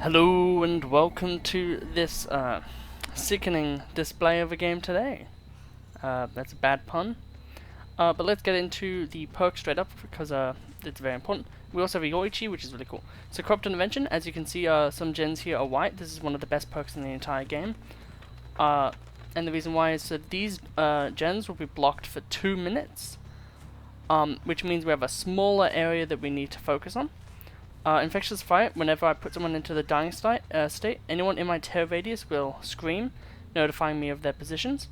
Hello and welcome to this sickening display of a game today. That's a bad pun. But let's get into the perks straight up because it's very important. We also have a Yoichi, which is really cool. So Corrupt Intervention, as you can see, some gens here are white. This is one of the best perks in the entire game. And the reason why is that these gens will be blocked for 2 minutes, which means we have a smaller area that we need to focus on. Infectious Fright, whenever I put someone into the dying state, anyone in my terror radius will scream, notifying me of their positions.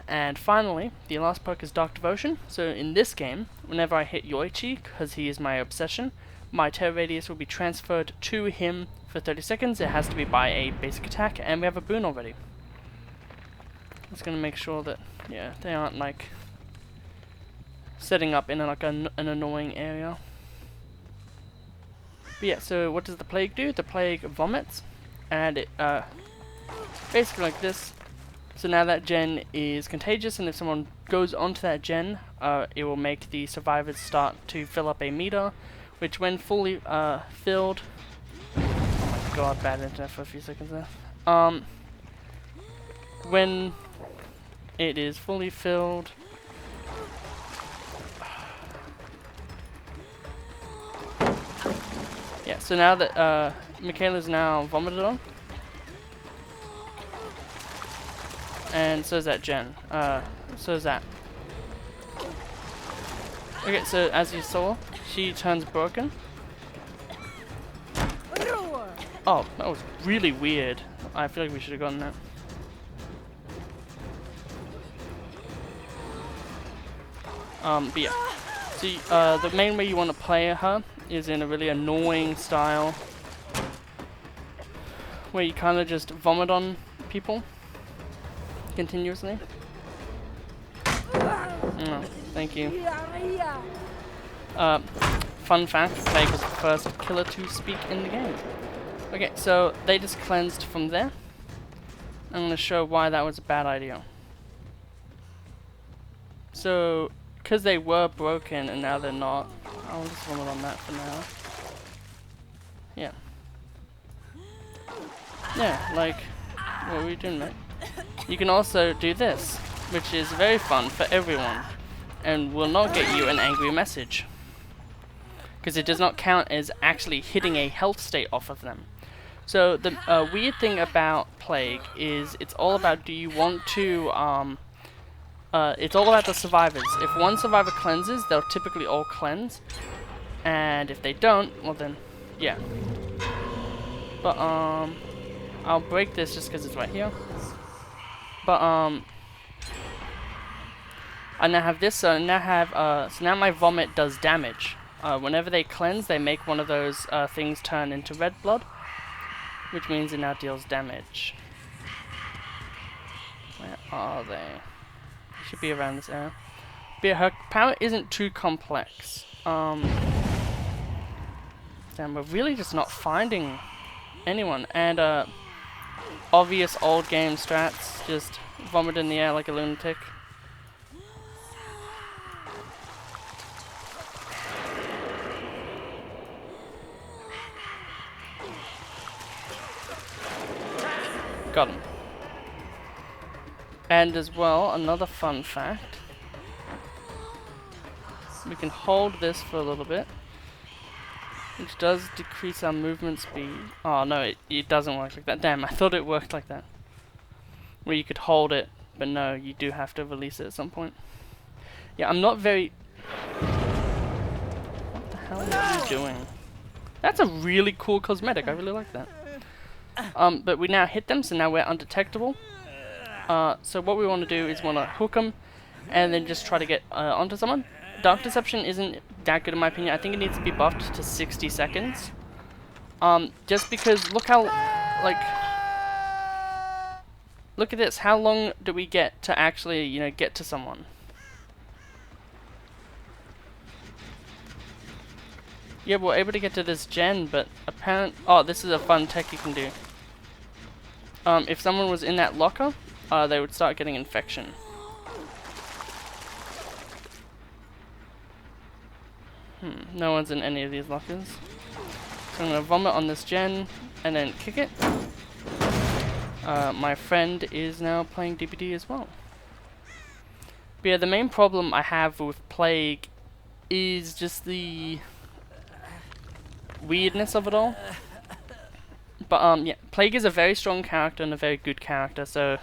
And finally, the last perk is Dark Devotion. So in this game, whenever I hit Yoichi, because he is my obsession, my terror radius will be transferred to him for 30 seconds. It has to be by a basic attack, and we have a boon already. Just gonna make sure that, yeah, they aren't like setting up in like an annoying area. But yeah, so what does the plague do? The plague vomits, and it basically like this. So now that gen is contagious, and if someone goes onto that gen, it will make the survivors start to fill up a meter, which when fully filled... Oh my god, bad internet for a few seconds there. When it is fully filled... Yeah, so now that Michaela's now vomited on, and so is that gen. So is that. Okay, so as you saw, she turns broken. Oh, that was really weird. I feel like we should have gotten that. But yeah. So the main way you want to play her is in a really annoying style where you kind of just vomit on people continuously. Oh, thank you. Fun fact, Plague was the first killer to speak in the game. Okay, so they just cleansed from there. I'm going to show why that was a bad idea. So, because they were broken and now they're not, I'll just vomit on that for now. Yeah. Yeah, like, what were you doing, mate? You can also do this, which is very fun for everyone, and will not get you an angry message. Because it does not count as actually hitting a health state off of them. So the weird thing about Plague is it's all about, do you want to, it's all about the survivors. If one survivor cleanses, they'll typically all cleanse. And if they don't, well then, yeah. But, I'll break this just because it's right here. But, I now have this, so I now have, so now my vomit does damage. Whenever they cleanse, they make one of those, things turn into red blood. Which means it now deals damage. Where are they? Should be around this area. But yeah, her power isn't too complex. Damn, we're really just not finding anyone. And obvious old game strats, just vomit in the air like a lunatic. Got him. And as well, another fun fact. We can hold this for a little bit, which does decrease our movement speed. Oh no, it doesn't work like that. Damn, I thought it worked like that. Where you could hold it, but no, you do have to release it at some point. Yeah, I'm not very... What the hell are you doing? That's a really cool cosmetic, I really like that. But we now hit them, so now we're undetectable. So what we want to do is want to hook them, and then just try to get onto someone. Dark Deception isn't that good in my opinion. I think it needs to be buffed to 60 seconds. Just because, look how, like... Look at this, how long do we get to actually, you know, get to someone? Yeah, we're able to get to this gen, but apparently... Oh, this is a fun tech you can do. If someone was in that locker, they would start getting infection. No one's in any of these lockers. So I'm gonna vomit on this gen and then kick it. My friend is now playing DBD as well. But yeah, the main problem I have with Plague is just the weirdness of it all. But yeah, Plague is a very strong character and a very good character, so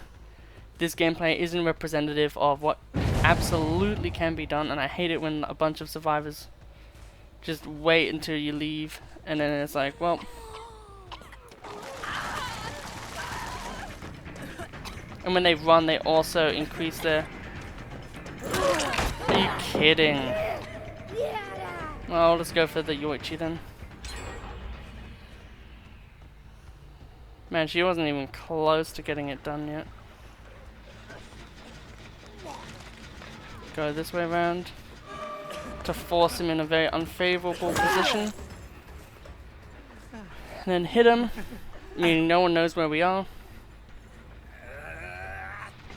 this gameplay isn't representative of what absolutely can be done, and I hate it when a bunch of survivors just wait until you leave, and then it's like, well... And when they run, they also increase their... Are you kidding? Well, I'll just go for the Yoichi then. Man, she wasn't even close to getting it done yet. Go this way around to force him in a very unfavorable position. And then hit him, meaning no one knows where we are.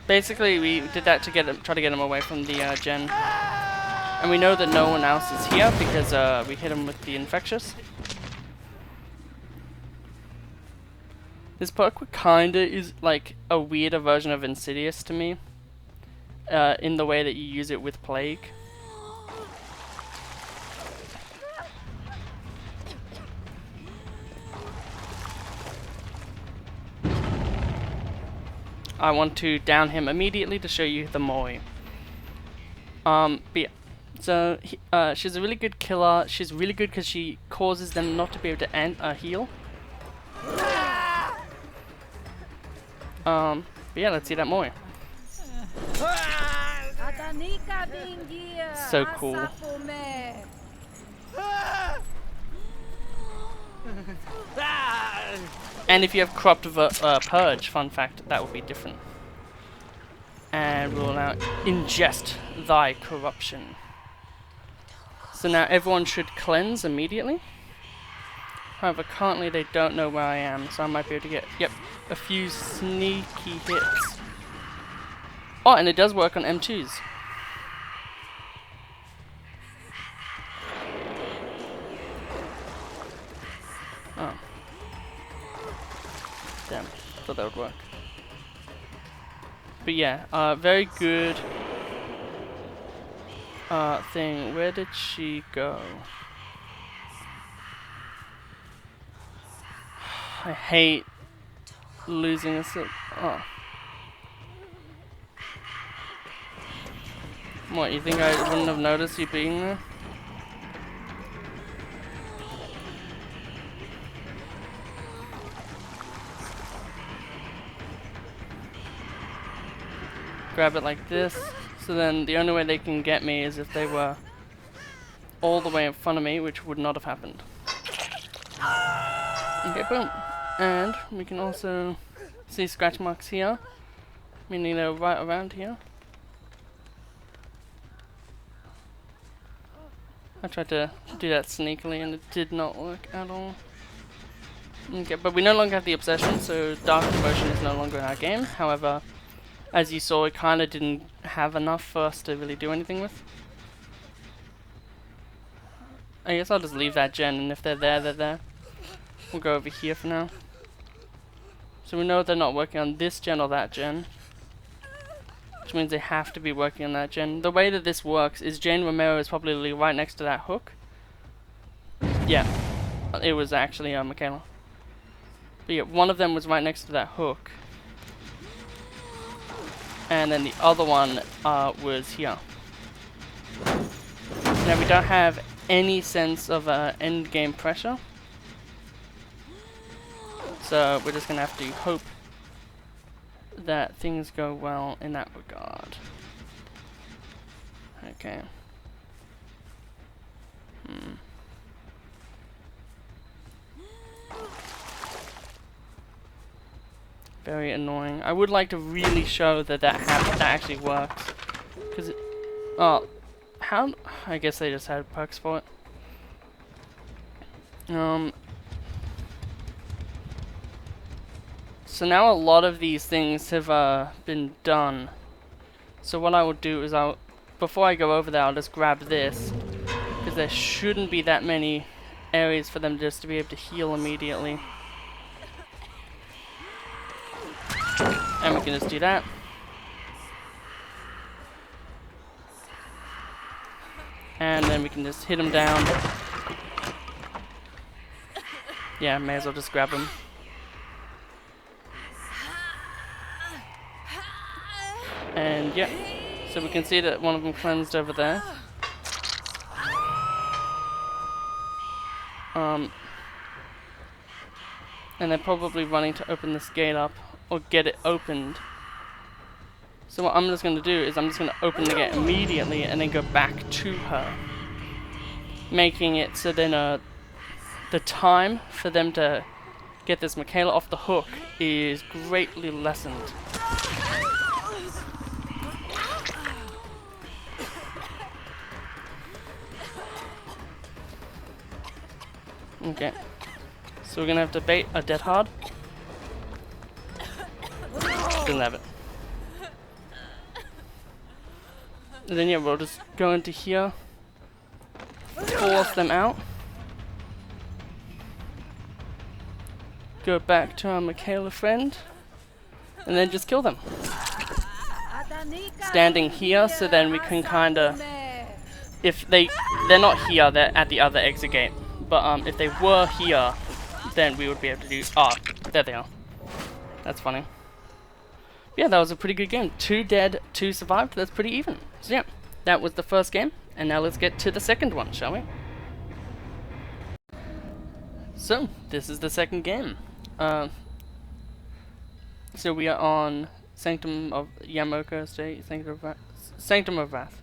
Basically, we did that to get him, try to get him away from the gen. And we know that no one else is here because we hit him with the infectious. This perk kinda is like a weirder version of Insidious to me. In the way that you use it with Plague. I want to down him immediately to show you the Moi. But yeah. So, she's a really good killer. She's really good because she causes them not to be able to heal. But yeah, let's see that Moi. So cool. And if you have cropped purge, fun fact, that would be different. And we'll now ingest thy corruption. So now everyone should cleanse immediately. However, currently they don't know where I am, so I might be able to get, yep, a few sneaky hits. Oh, and it does work on M2s. Oh. Damn, thought that would work. But yeah, very good thing. Where did she go? I hate losing a sip. Oh. What, you think I wouldn't have noticed you being there? Grab it like this, so then the only way they can get me is if they were all the way in front of me, which would not have happened. Okay, boom. And we can also see scratch marks here, meaning they're right around here. I tried to do that sneakily and it did not work at all. Okay, but we no longer have the obsession, so Dark Devotion is no longer in our game. However, as you saw, it kind of didn't have enough for us to really do anything with. I guess I'll just leave that gen, and if they're there, they're there. We'll go over here for now. So we know they're not working on this gen or that gen, which means they have to be working on that gen. The way that this works is Jane Romero is probably right next to that hook. Yeah, it was actually Michaela. But yeah, one of them was right next to that hook. And then the other one was here. Now we don't have any sense of end game pressure. So we're just going to have to hope that things go well in that regard. Okay. Very annoying. I would like to really show that that actually works. Because it... Oh. How... I guess they just had perks for it. So now a lot of these things have been done. So what I will do is before I go over there, I'll just grab this. Because there shouldn't be that many areas for them just to be able to heal immediately. And we can just do that. And then we can just hit him down. Yeah, may as well just grab him. And yeah, so we can see that one of them cleansed over there. And they're probably running to open this gate up or get it opened. So what I'm just going to do is I'm just going to open the gate immediately and then go back to her, making it so then the time for them to get this Michaela off the hook is greatly lessened. Okay, so we're gonna have to bait a dead hard. Didn't have it. And then yeah, we'll just go into here, force them out, go back to our Michaela friend, and then just kill them. Standing here, so then we can kinda, if they're not here, they're at the other exit gate. But if they were here, then we would be able to do. Oh, there they are. That's funny. Yeah, that was a pretty good game. 2 dead, 2 survived. That's pretty even. So yeah, that was the first game, and now let's get to the second one, shall we? So this is the second game. So we are on Sanctum of Yamoka Estate, Sanctum of Wrath.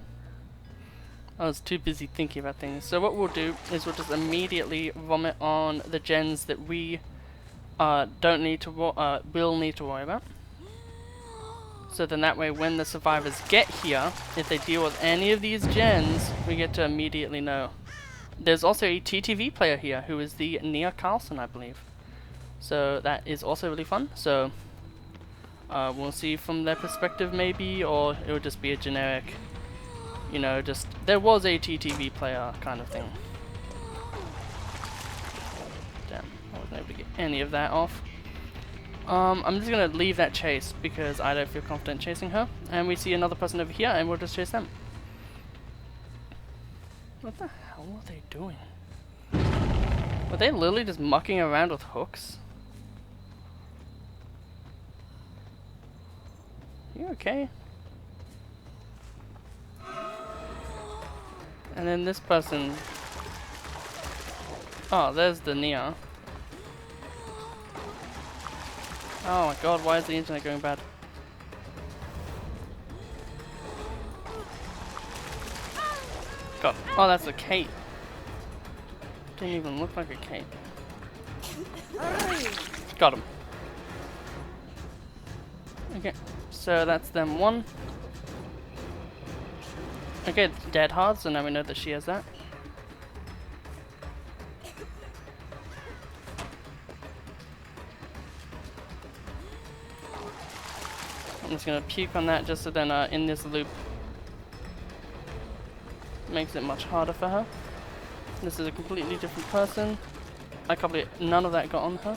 I was too busy thinking about things. So what we'll do is we'll just immediately vomit on the gens that we don't need to will need to worry about. So then that way when the survivors get here, if they deal with any of these gens, we get to immediately know. There's also a TTV player here who is the Nia Carlson, I believe. So that is also really fun. So we'll see from their perspective maybe, or it would just be a generic, you know, just there was a TTV player kind of thing. Damn, I wasn't able to get any of that off. I'm just gonna leave that chase because I don't feel confident chasing her. And we see another person over here and we'll just chase them. What the hell were they doing? Were they literally just mucking around with hooks? You okay? And then this person. Oh, there's the Nia. Oh my god, why is the internet going bad? God. Oh, that's a cape. Didn't even look like a cape. Got him. Okay, so that's them one. Okay, dead hard, so now we know that she has that. I'm just gonna puke on that just so then in this loop makes it much harder for her. This is a completely different person. I can't believe none of that got on her.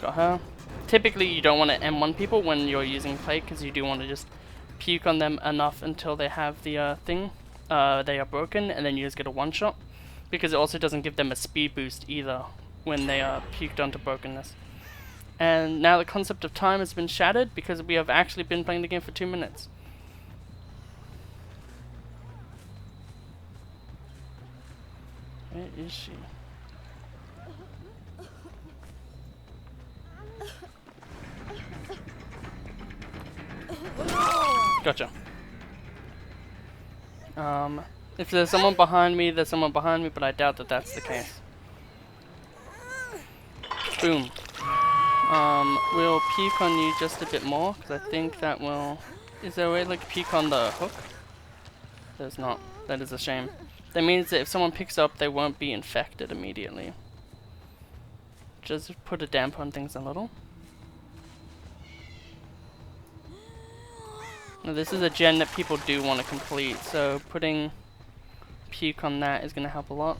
Got her. Typically you don't want to M1 people when you're using plate because you do want to just puke on them enough until they have the thing. They are broken and then you just get a one shot. Because it also doesn't give them a speed boost either when they are puked onto brokenness. And now the concept of time has been shattered because we have actually been playing the game for 2 minutes. Where is she? Gotcha. If there's someone behind me, there's someone behind me, but I doubt that that's the case. Boom. We'll peek on you just a bit more, because I think that will... Is there a way to like peek on the hook? There's not. That is a shame. That means that if someone picks up, they won't be infected immediately. Just put a damp on things a little. Now this is a gen that people do want to complete, so putting puke on that is going to help a lot.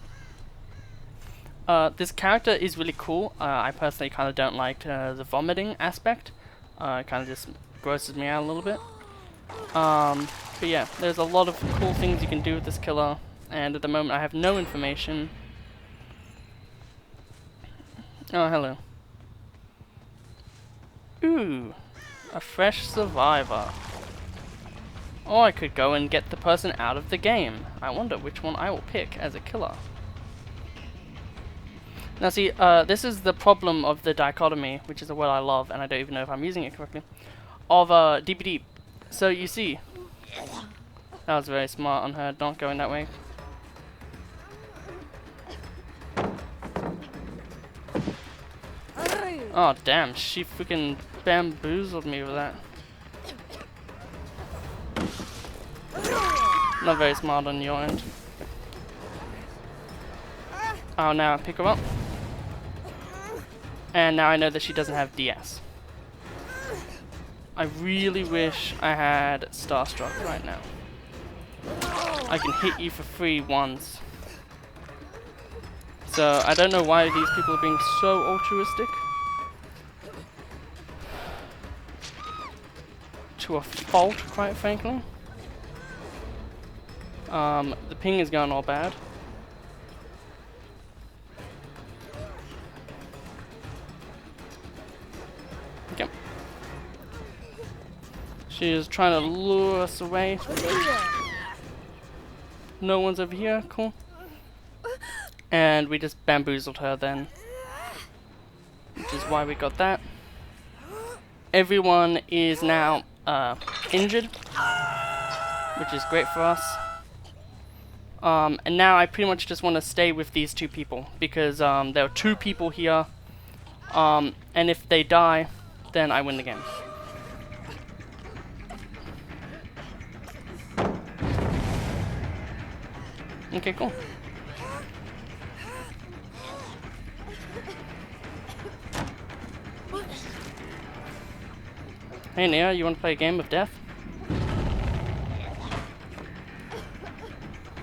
This character is really cool. I personally kind of don't like the vomiting aspect. It kind of just grosses me out a little bit. But yeah, there's a lot of cool things you can do with this killer, and at the moment I have no information. Oh, hello. Ooh, a fresh survivor. Or I could go and get the person out of the game. I wonder which one I will pick as a killer. Now see, this is the problem of the dichotomy, which is a word I love, and I don't even know if I'm using it correctly, of DPD. So you see, that was very smart on her, not going that way. Oh damn, she freaking bamboozled me with that. Not very smart on your end. Oh, now pick her up. And now I know that she doesn't have DS. I really wish I had Starstruck right now. I can hit you for free once. So I don't know why these people are being so altruistic. To a fault, quite frankly. The ping is going all bad. Okay. She is trying to lure us away. No one's over here, cool. And we just bamboozled her then. Which is why we got that. Everyone is now injured, which is great for us. And now I pretty much just want to stay with these two people, because there are two people here, and if they die, then I win the game. Okay, cool. Hey Nia, you want to play a game of death?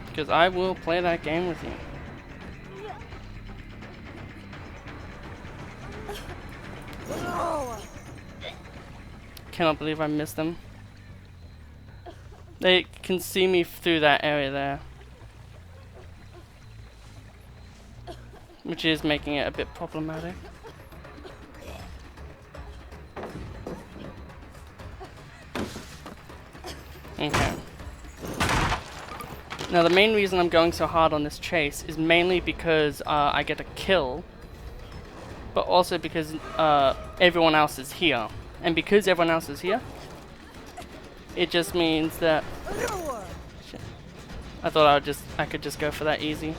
Because I will play that game with you. Cannot believe I missed them. They can see me through that area there. Which is making it a bit problematic. Okay. Now the main reason I'm going so hard on this chase is mainly because I get a kill, but also because everyone else is here. And because everyone else is here, it just means that... Shit. I thought I could just go for that easy.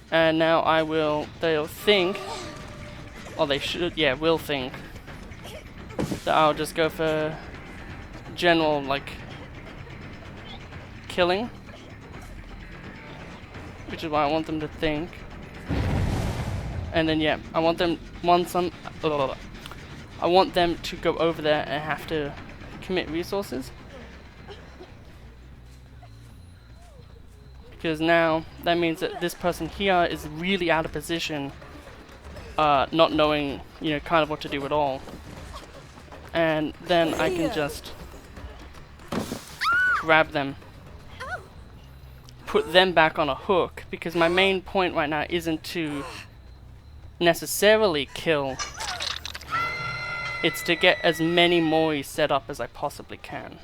And now they'll think, or they should, yeah, will think, that I'll just go for general, like, killing. Which is what I want them to think. And then, yeah, I want them to go over there and have to commit resources. Because now, that means that this person here is really out of position, not knowing, you know, kind of what to do at all. And then I can just grab them, put them back on a hook, because my main point right now isn't to necessarily kill, it's to get as many mois set up as I possibly can.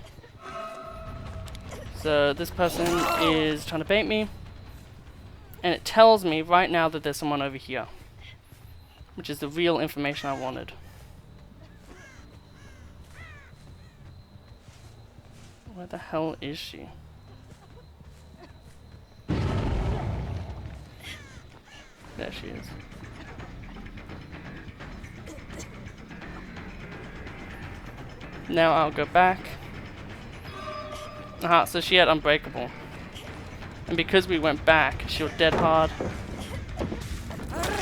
So this person is trying to bait me, and it tells me right now that there's someone over here, which is the real information I wanted. Where the hell is she? There she is. Now I'll go back. Aha, so she had Unbreakable. And because we went back, she'll dead hard.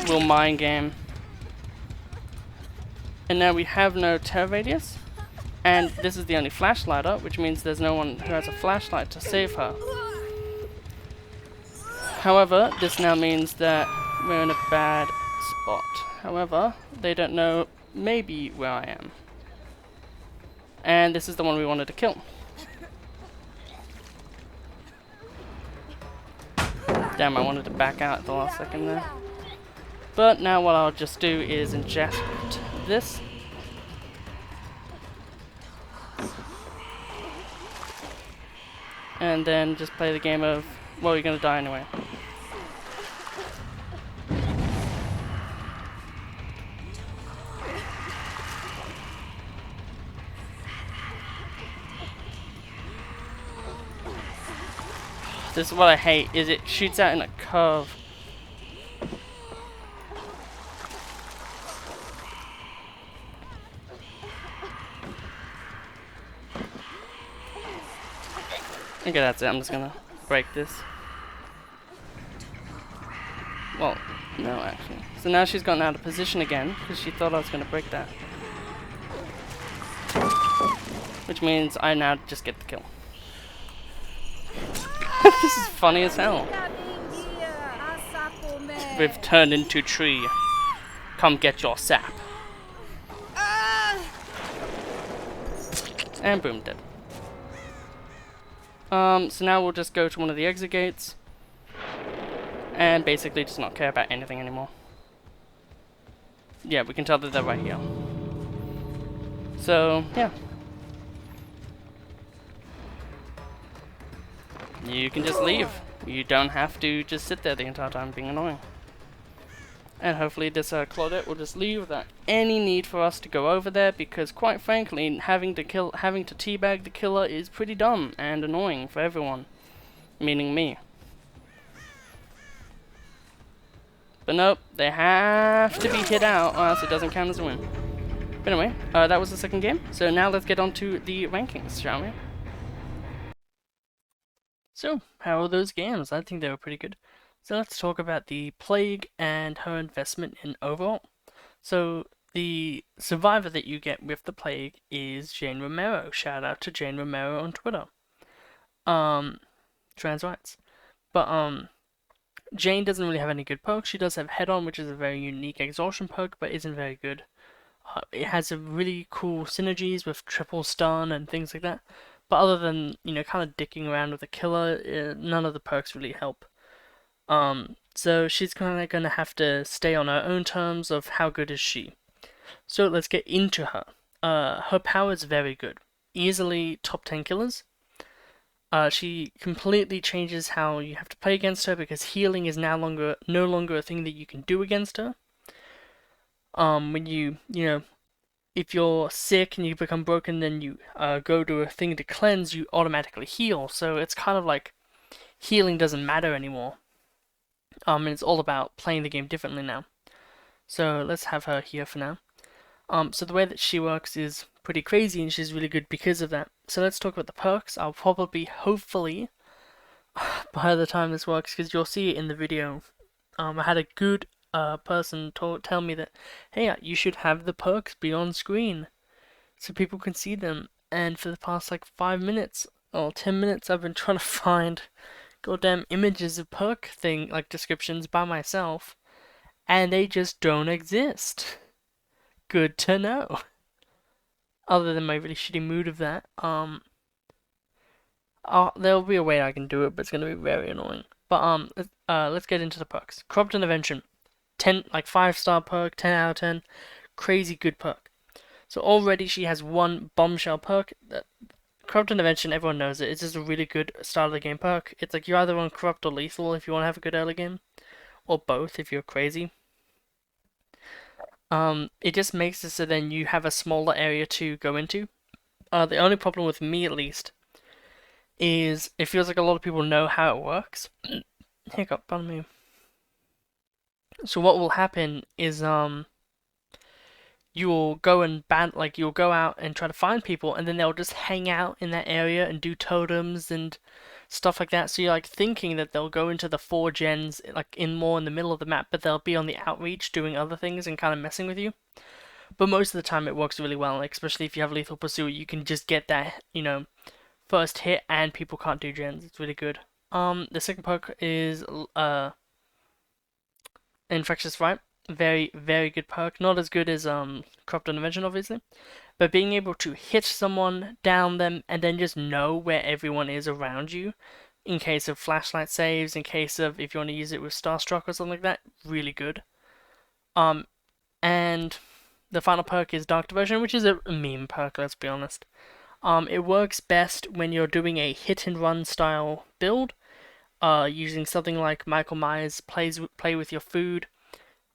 We'll mind game. And now we have no terror radius. And this is the only flashlight up, which means there's no one who has a flashlight to save her. However, this now means that we're in a bad spot. However, they don't know maybe where I am. And this is the one we wanted to kill. Damn, I wanted to back out at the last second there. But now what I'll just do is ingest this. And then just play the game of, well, you're gonna die anyway. This is what I hate, is it shoots out in a curve. Okay, that's it. I'm just gonna break this. Well, no, actually. So now she's gotten out of position again, because she thought I was gonna break that. Which means I now just get the kill. This is funny as hell. We've turned into tree. Come get your sap. And boom, dead. So now we'll just go to one of the exit gates. And basically just not care about anything anymore. Yeah, we can tell that they're right here. So, yeah. You can just leave. You don't have to just sit there the entire time being annoying. And hopefully this Claudette will just leave without any need for us to go over there, because quite frankly, having to teabag the killer is pretty dumb and annoying for everyone. Meaning me. But nope, they have to be hit out or else it doesn't count as a win. But anyway, that was the second game. So now let's get on to the rankings, shall we? So, how are those games? I think they were pretty good. So let's talk about the Plague and her investment in overall. So the survivor that you get with the Plague is Jane Romero. Shout out to Jane Romero on Twitter. Trans rights. But Jane doesn't really have any good perks. She does have Head On, which is a very unique exhaustion perk, but isn't very good. It has a really cool synergies with triple stun and things like that. But other than, you know, kind of dicking around with the killer, none of the perks really help. So she's kind of going to have to stay on her own terms of how good is she. So let's get into her. Her power is very good. Easily top 10 killers. She completely changes how you have to play against her, because healing is no longer a thing that you can do against her. When you know, if you're sick and you become broken, then you go to a thing to cleanse, you automatically heal. So it's kind of like healing doesn't matter anymore. And it's all about playing the game differently now. So let's have her here for now. So the way that she works is pretty crazy, and she's really good because of that. So let's talk about the perks. I'll probably, hopefully, by the time this works, because you'll see it in the video, I had a good person tell me that, hey, you should have the perks be on screen so people can see them. And for the past like 5 minutes or 10 minutes, I've been trying to find goddamn images of perk like descriptions by myself, and they just don't exist. Good to know. Other than my really shitty mood of that, there'll be a way I can do it, but it's gonna be very annoying. But let's get into the perks. Corrupt Intervention, 5-star perk, 10 out of 10, crazy good perk. So already she has one bombshell perk. Corrupt Intervention, everyone knows it. It's just a really good start of the game perk. It's like you're either on Corrupt or Lethal if you want to have a good early game, or both if you're crazy. It just makes it so then you have a smaller area to go into. The only problem with me, at least, is it feels like a lot of people know how it works. Hiccup, pardon me. So what will happen is you'll go and you'll go out and try to find people, and then they'll just hang out in that area and do totems and stuff like that. So you're like thinking that they'll go into the 4 gens like in more in the middle of the map, but they'll be on the outreach doing other things and kind of messing with you. But most of the time it works really well, like, especially if you have lethal pursuit, you can just get that, first hit and people can't do gens. It's really good. The second perk is Infectious Fright. Very, very good perk. Not as good as Corrupt Intervention, obviously. But being able to hit someone, down them, and then just know where everyone is around you, in case of flashlight saves, in case of if you want to use it with Starstruck or something like that, really good. And the final perk is Dark Diversion, which is a meme perk, let's be honest. It works best when you're doing a hit and run style build, using something like Michael Myers play with your food,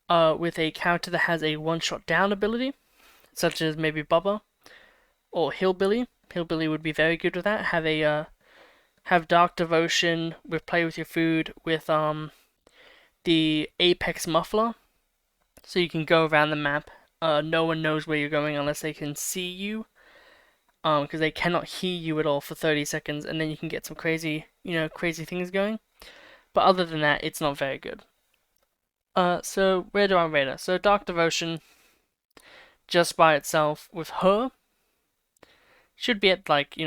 with a character that has a one-shot down ability, such as maybe Bubba or Hillbilly. Hillbilly would be very good with that. Have Dark Devotion with play with your food with the Apex Muffler, so you can go around the map. No one knows where you're going unless they can see you, because they cannot hear you at all for 30 seconds, and then you can get some crazy, crazy things going. But other than that, it's not very good. So where do I rate her? So Dark Devotion, just by itself, with her, should be at like,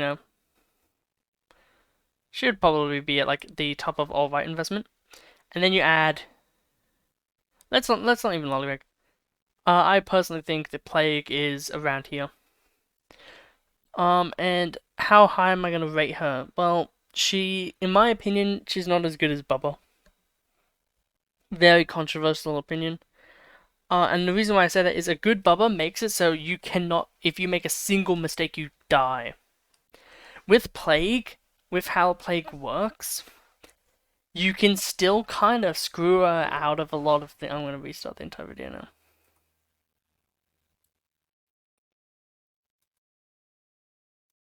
should probably be at like the top of all right investment. And then you add, let's not even lollywag. I personally think the Plague is around here. And how high am I gonna rate her? Well, in my opinion, she's not as good as Bubba. Very controversial opinion. And the reason why I say that is a good Bubba makes it so you cannot, if you make a single mistake, you die. With Plague, with how Plague works, you can still kind of screw her out of a lot of things. I'm going to restart the entire video now.